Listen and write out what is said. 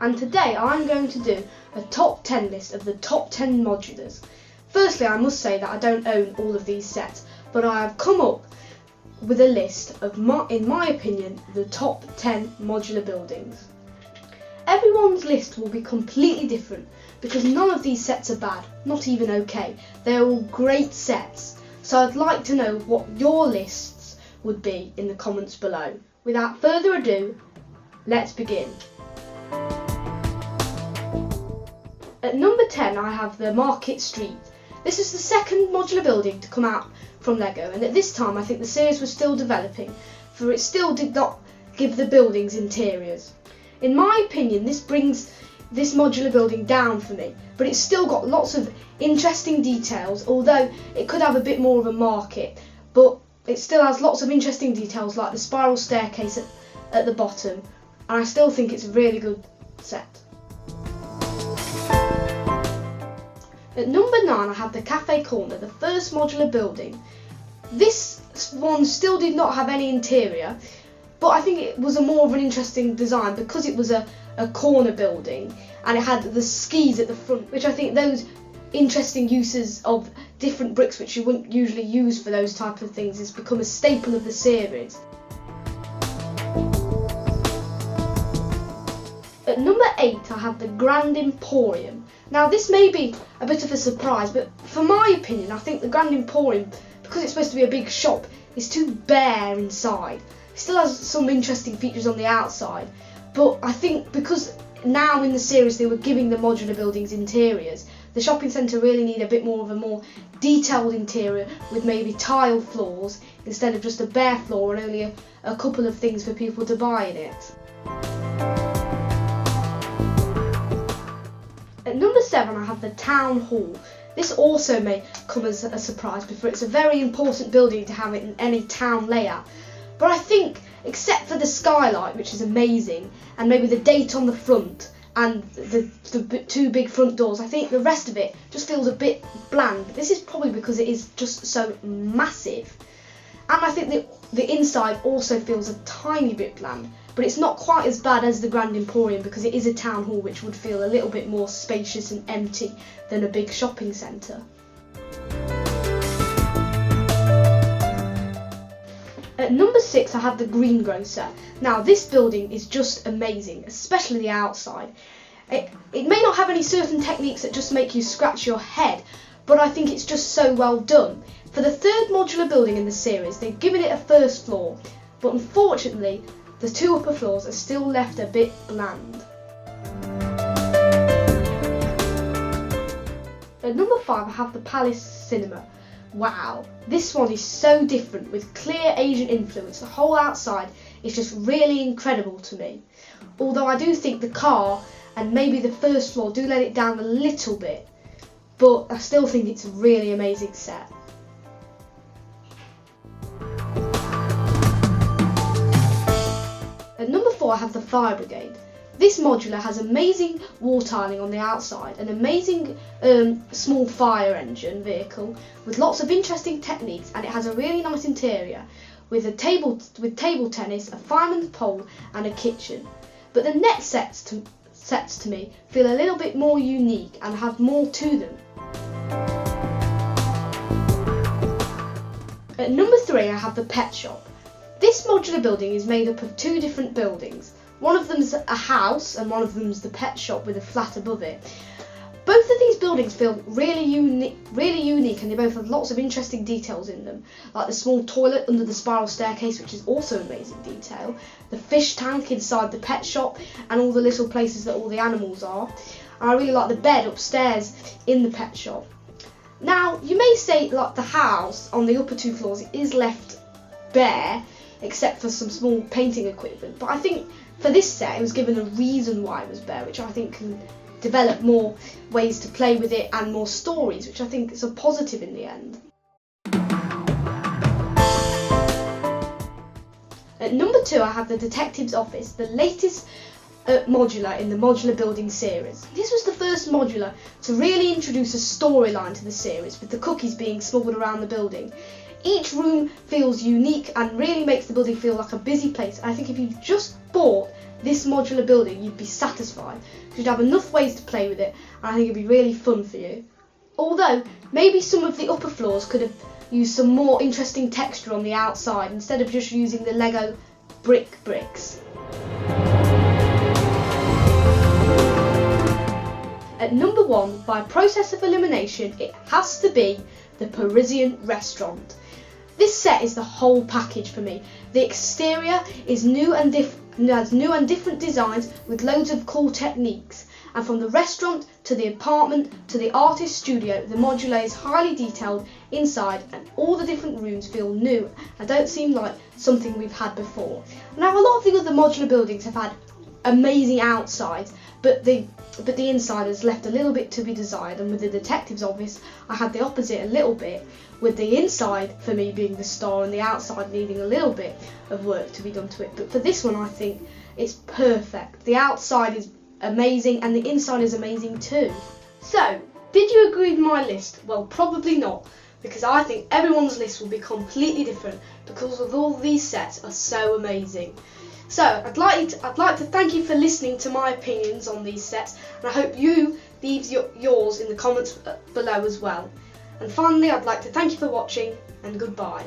and today I'm going to do a top 10 list of the top 10 modulars. Firstly, I must say that I don't own all of these sets, but I have come up with a list of, in my opinion, the top 10 modular buildings. Everyone's list will be completely different because none of these sets are bad, not even okay. They're all great sets. So I'd like to know what your lists would be in the comments below. Without further ado, let's begin. At number 10 I have the Market Street. This is the second modular building to come out from LEGO, and at this time I think the series was still developing, for it still did not give the buildings interiors. In my opinion, this brings this modular building down for me, but it's still got lots of interesting details, although it could have a bit more of a market, but it still has lots of interesting details like the spiral staircase at the bottom, and I still think it's a really good set. At number 9 I have the Cafe Corner, the first modular building. This one still did not have any interior, but I think it was a more of an interesting design because it was a corner building and it had the skis at the front, which I think those interesting uses of different bricks which you wouldn't usually use for those type of things has become a staple of the series. At number 8 I have the Grand Emporium. Now this may be a bit of a surprise, but for my opinion I think the Grand Emporium, because it's supposed to be a big shop, is too bare inside. It still has some interesting features on the outside, but I think because now in the series they were giving the modular buildings interiors, the shopping centre really need a bit more of a more detailed interior with maybe tile floors instead of just a bare floor and only a couple of things for people to buy in it. At number 7 I have the Town Hall. This also may come as a surprise, for it's a very important building to have it in any town layout. But I think, except for the skylight, which is amazing, and maybe the date on the front and the two big front doors, I think the rest of it just feels a bit bland. This is probably because it is just so massive. And I think the inside also feels a tiny bit bland, but it's not quite as bad as the Grand Emporium because it is a town hall which would feel a little bit more spacious and empty than a big shopping centre. At number 6 I have the Green Grocer. Now this building is just amazing, especially the outside. It may not have any certain techniques that just make you scratch your head, but I think it's just so well done. For the third modular building in the series, they've given it a first floor, but unfortunately the two upper floors are still left a bit bland. At number 5 I have the Palace Cinema. Wow, this one is so different with clear Asian influence. The whole outside is just really incredible to me. Although I do think the car and maybe the first floor do let it down a little bit, but I still think it's a really amazing set. At number 4 I have the Fire Brigade. This modular has amazing wall tiling on the outside, an amazing small fire engine vehicle with lots of interesting techniques, and it has a really nice interior with table tennis, a fireman's pole and a kitchen. But the next sets to me feel a little bit more unique and have more to them. At number 3 I have the Pet Shop. This modular building is made up of two different buildings. One of them's a house and one of them's the pet shop with a flat above it. Both of these buildings feel really unique, and they both have lots of interesting details in them, like the small toilet under the spiral staircase, which is also amazing detail, the fish tank inside the pet shop, and all the little places that all the animals are. And I really like the bed upstairs in the pet shop. Now, you may say like the house on the upper two floors is left bare, except for some small painting equipment, but I think for this set it was given a reason why it was bare, which I think can develop more ways to play with it and more stories, which I think is a positive in the end. At number 2 I have the Detective's Office, the latest modular in the modular building series. This was the first modular to really introduce a storyline to the series, with the cookies being smuggled around the building. Each room feels unique and really makes the building feel like a busy place. I think if you just bought this modular building, you'd be satisfied. You'd have enough ways to play with it, and I think it'd be really fun for you. Although, maybe some of the upper floors could have used some more interesting texture on the outside instead of just using the Lego bricks. At number 1, by process of elimination, it has to be the Parisian restaurant. This set is the whole package for me. The exterior is new and different designs with loads of cool techniques. And from the restaurant to the apartment to the artist studio, the modular is highly detailed inside, and all the different rooms feel new and don't seem like something we've had before. Now, a lot of the other modular buildings have had amazing outsides, but the inside has left a little bit to be desired, and with the detective's office I had the opposite a little bit, with the inside for me being the star and the outside needing a little bit of work to be done to it. But for this one, I think it's perfect. The outside is amazing and the inside is amazing too. So, did you agree with my list? Well, probably not, because I think everyone's list will be completely different because of all these sets are so amazing. So, I'd like to thank you for listening to my opinions on these sets, and I hope you leave yours in the comments below as well. And finally, I'd like to thank you for watching, and goodbye.